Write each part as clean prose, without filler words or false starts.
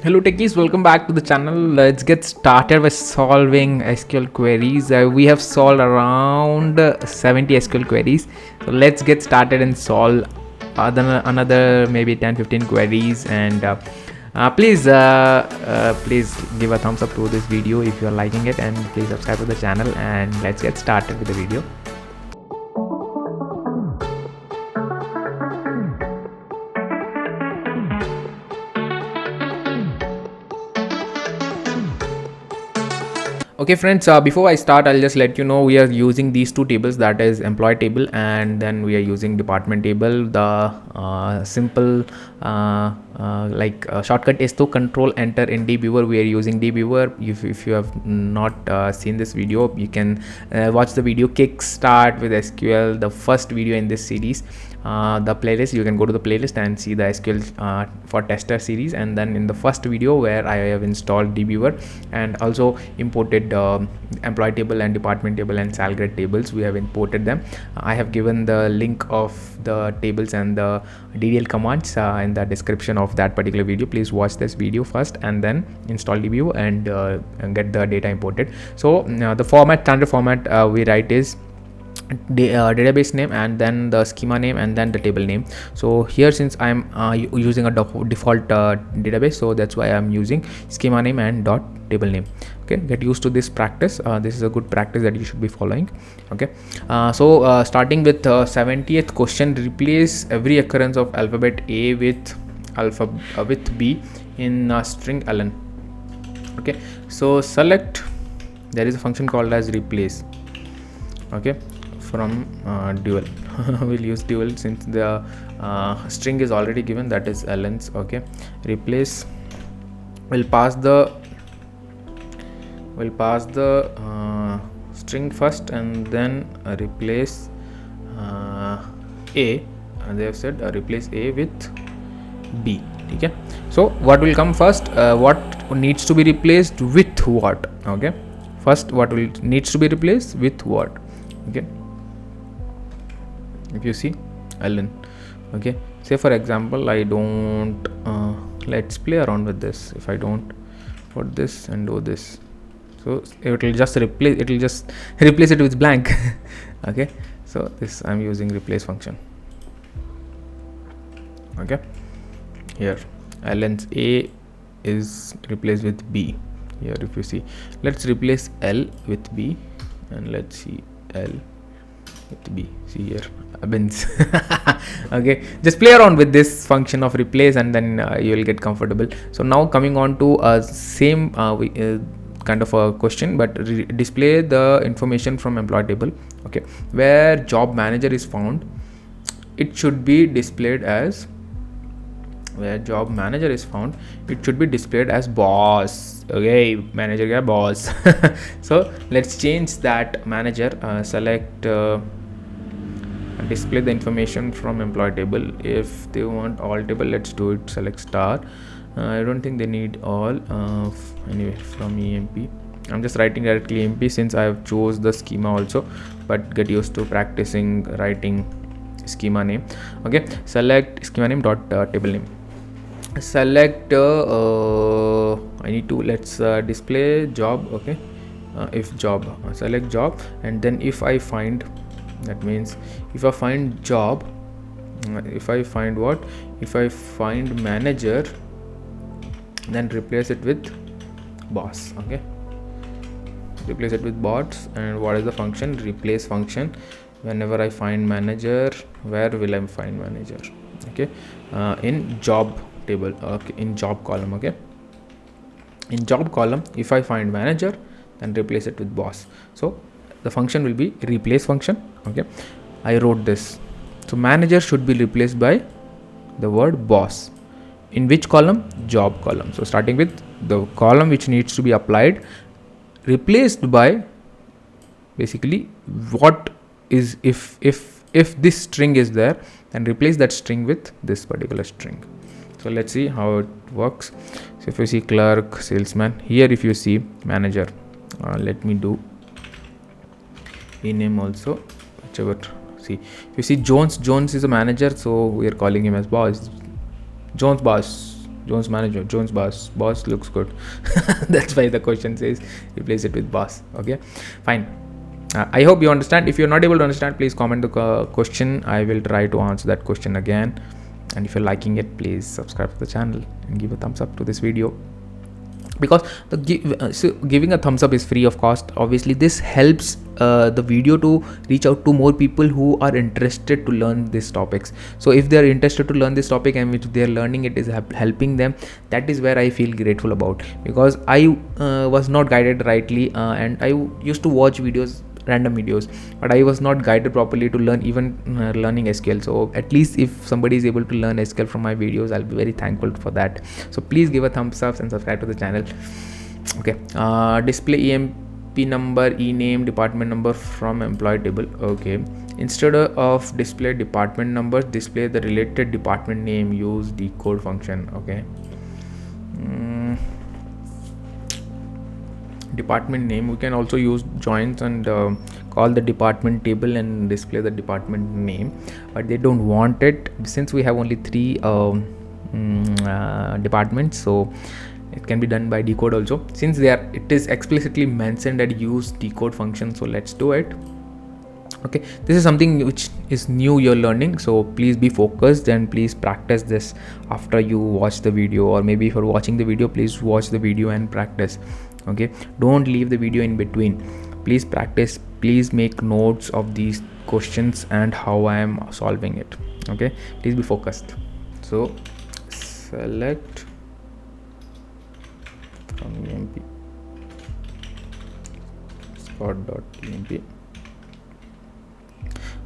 Hello techies, welcome back to the channel. Let's get started by solving SQL queries. We have solved around 70 SQL queries. So let's get started and solve another maybe 10-15 queries. And please give a thumbs up to this video if you are liking it, and please subscribe to the channel, and let's get started with the video. Okay friends, before I start, I'll just let you know we are using these two tables, that is employee table and then we are using department table. The simple shortcut is to control enter in dbeaver. We are using dbeaver. If you have not seen this video, you can watch the video Kickstart with SQL, the first video in this series. The playlist, you can go to the playlist and see the SQL for tester series, and then in the first video where I have installed dbeaver and also imported employee table and department table and sal grade tables, we have imported them. I have given the link of the tables and the DDL commands in the description of that particular video. Please watch this video first and then install dbeaver and get the data imported. So the standard format we write is database name and then the schema name and then the table name. So here, since I'm using a default database, so that's why I'm using schema name and dot table name. Okay, get used to this practice. This is a good practice that you should be following. Okay, so starting with 70th question, replace every occurrence of alphabet A with with B in string ln. Okay, so select, there is a function called as replace. Okay, from dual we'll use dual since the string is already given, that is lns. Okay, replace, we'll pass the string first and then replace A, and they have said replace A with B. Okay, so what will come first, what needs to be replaced with what? Okay, first what will needs to be replaced with what? Okay, if you see ln. Okay, say for example I don't let's play around with this. If I don't put this and do this, so it will just replace it with blank. Okay, so this I'm using replace function. Okay, here ln's A is replaced with B. Here if you see, let's replace L with B and let's see L with B. See here, bins. Okay, just play around with this function of replace and then you will get comfortable. So now coming on to same kind of a question, but display the information from employee table. Okay, where job manager is found, it should be displayed as, where job manager is found, it should be displayed as boss. Okay, manager guy boss. So let's change that manager. Select display the information from employee table. If they want all table, let's do it, select star. I don't think they need all. Anyway, from emp, I'm just writing directly emp since I have chose the schema also, but get used to practicing writing schema name. Okay, select schema name dot table name. Select I need to, let's display job. Okay, if job, select job, and then if I find, that means if I find job, if I find what, if I find manager, then replace it with boss. Okay, replace it with boss. And what is the function? Replace function. Whenever I find manager, where will I find manager? Okay, in job table. Okay, in job column. Okay, in job column, if I find manager, then replace it with boss. So the function will be replace function. Okay, I wrote this. So manager should be replaced by the word boss. In which column? Job column. So starting with the column which needs to be applied, replaced by basically what is, if this string is there, then replace that string with this particular string. So let's see how it works. So if you see clerk, salesman, here if you see manager, let me do rename also, whichever. See, if you see Jones is a manager, so we are calling him as boss. Jones boss. Jones manager, Jones boss looks good. That's why the question says replace it with boss. Okay, fine. I hope you understand. If you're not able to understand, please comment the question. I will try to answer that question again. And if you're liking it, please subscribe to the channel and give a thumbs up to this video, because giving a thumbs up is free of cost. Obviously this helps the video to reach out to more people who are interested to learn these topics. So if they are interested to learn this topic and which they are learning, it is helping them. That is where I feel grateful about, because I was not guided rightly, and I used to watch random videos, but I was not guided properly to learn even learning SQL. So at least if somebody is able to learn SQL from my videos, I'll be very thankful for that. So please give a thumbs up and subscribe to the channel. Okay, display EMP number, ename, department number from employee table. Okay, instead of display department numbers, display the related department name. Use decode function. Okay, department name, we can also use joins and call the department table and display the department name, but they don't want it since we have only 3 departments. So it can be done by decode also, since it is explicitly mentioned that use decode function. So let's do it. Okay, this is something which is new you're learning, so please be focused and please practice this after you watch the video, or maybe if you're watching the video, please watch the video and practice. Okay, don't leave the video in between. Please practice, please make notes of these questions and how I am solving it. Okay, please be focused. So select from emp spot.emp.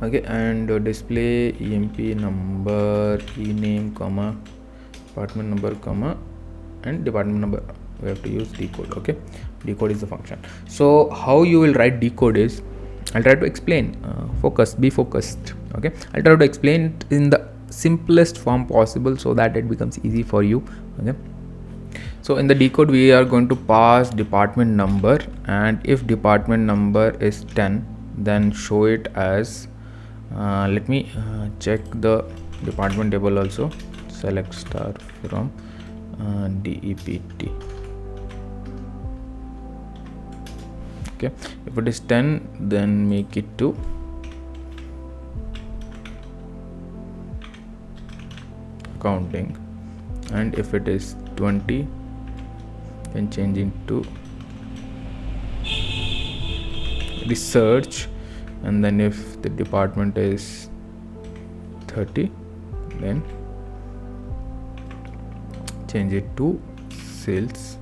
Okay, and display emp number, ename, comma, department number, comma, and department number. We have to use decode. Okay, decode is the function. So how you will write decode is, I'll try to explain. Be focused. Okay, I'll try to explain it in the simplest form possible so that it becomes easy for you. Okay, so in the decode we are going to pass department number, and if department number is 10, then show it as let me check the department table also. Select star from DEPT. Okay, if it is 10, then make it to accounting, and if it is 20, then change it to research, and then if the department is 30, then change it to sales.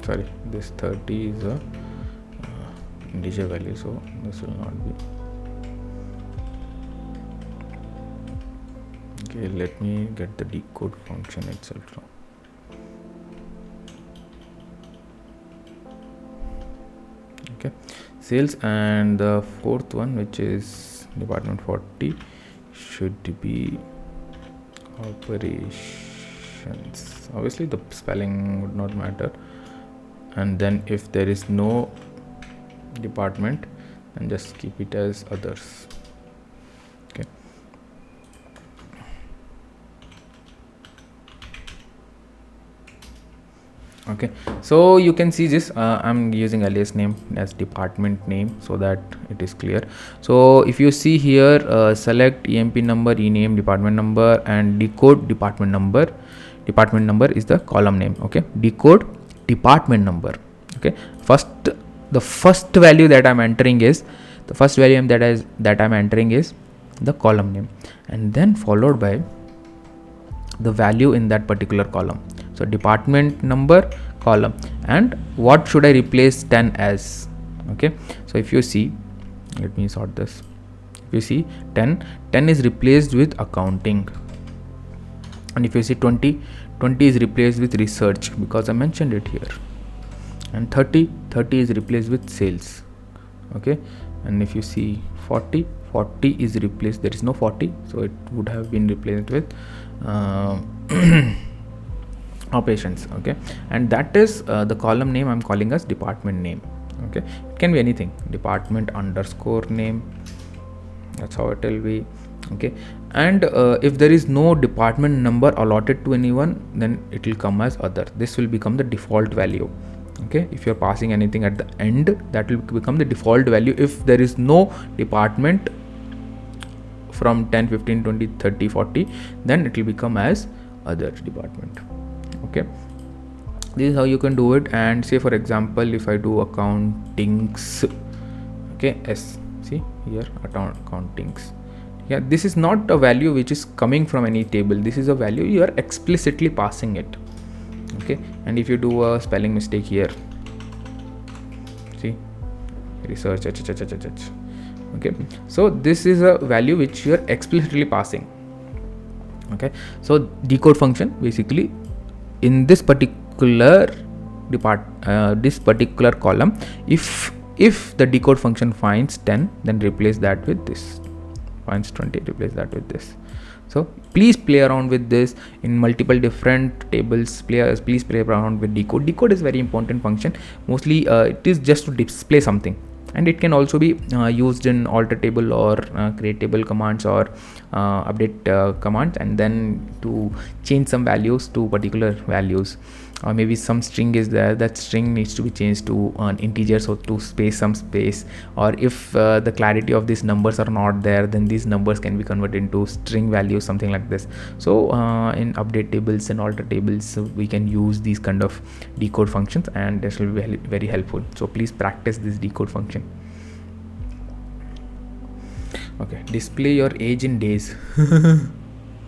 Sorry, this 30 is a integer value, so this will not be. Okay, let me get the decode function itself now. Okay, sales, and the fourth one, which is department 40, should be operations. Obviously the spelling would not matter, and then if there is no department, then just keep it as others. Okay, okay, so you can see this, I'm using alias name as department name so that it is clear. So if you see here, select emp number, ename, department number, and decode department number. Department number is the column name. Okay, decode department number. Okay, the first value that I'm entering is the column name, and then followed by the value in that particular column. So department number, column, and what should I replace 10 as? Okay, so if you see, let me sort this. If you see 10 is replaced with accounting, and if you see 20 is replaced with research because I mentioned it here, and 30 is replaced with sales. Okay, and if you see 40 is replaced, there is no 40, so it would have been replaced with operations. Okay, and that is the column name I'm calling as department name. Okay, it can be anything, department underscore name, that's how it will be, Okay, and if there is no department number allotted to anyone, then it will come as other. This will become the default value. Okay, if you're passing anything at the end, that will become the default value if there is no department from 10, 15, 20, 30, 40, then it will become as other department. Okay, this is how you can do it. And say for example, if I do accountings, okay, S, see here, accountings. Yeah, this is not a value which is coming from any table. This is a value you are explicitly passing it. Okay, and if you do a spelling mistake here, see, research, okay, so this is a value which you are explicitly passing. Okay, so decode function basically in this particular this particular column, if the decode function finds 10, then replace that with this, finds 20, replace that with this. So please play around with this in multiple different tables. Please play around with decode. Decode is very important function. Mostly it is just to display something, and it can also be used in alter table or create table commands or update commands, and then to change some values to particular values. Or maybe some string is there, that string needs to be changed to an integer, so to space some space. Or if the clarity of these numbers are not there, then these numbers can be converted into string values, something like this. So in update tables and alter tables, we can use these kind of decode functions, and this will be very helpful. So please practice this decode function. Okay, display your age in days.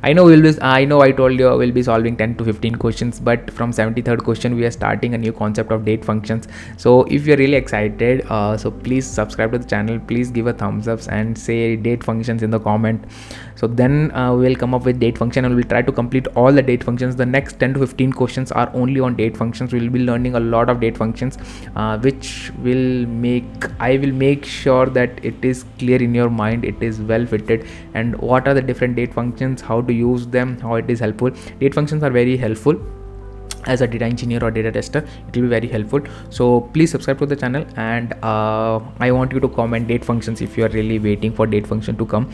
I know I told you we'll be solving 10 to 15 questions, but from 73rd question we are starting a new concept of date functions. So if you're really excited, so please subscribe to the channel, please give a thumbs up and say date functions in the comment. So then we'll come up with date function, and we'll try to complete all the date functions. The next 10 to 15 questions are only on date functions. We'll be learning a lot of date functions, which I will make sure that it is clear in your mind, it is well fitted, and what are the different date functions, how to use them, how it is helpful. Date functions are very helpful. As a data engineer or data tester, it will be very helpful. So please subscribe to the channel, and I want you to comment date functions if you are really waiting for date function to come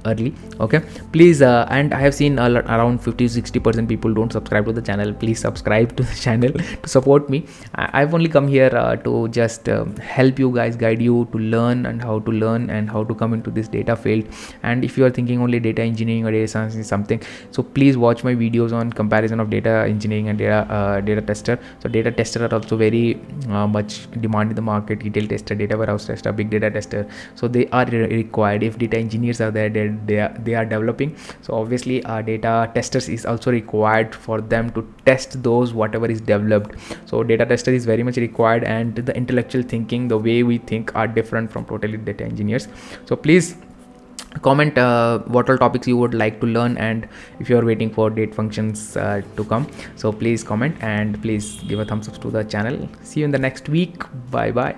early. Okay, please, and I have seen around 50-60% people don't subscribe to the channel. Please subscribe to the channel to support me. I've only come here to just help you guys, guide you to learn and how to come into this data field. And if you are thinking only data engineering or data science is something, so please watch my videos on comparison of data engineering and data tester. So data tester are also very much demand in the market. ETL tester, data warehouse tester, big data tester, so they are required. If data engineers are there, they are developing, so obviously data testers is also required for them to test those whatever is developed. So data tester is very much required, and the intellectual thinking, the way we think, are different from totally data engineers. So please comment what all topics you would like to learn, and if you are waiting for date functions to come, so please comment, and please give a thumbs up to the channel. See you in the next week. Bye bye.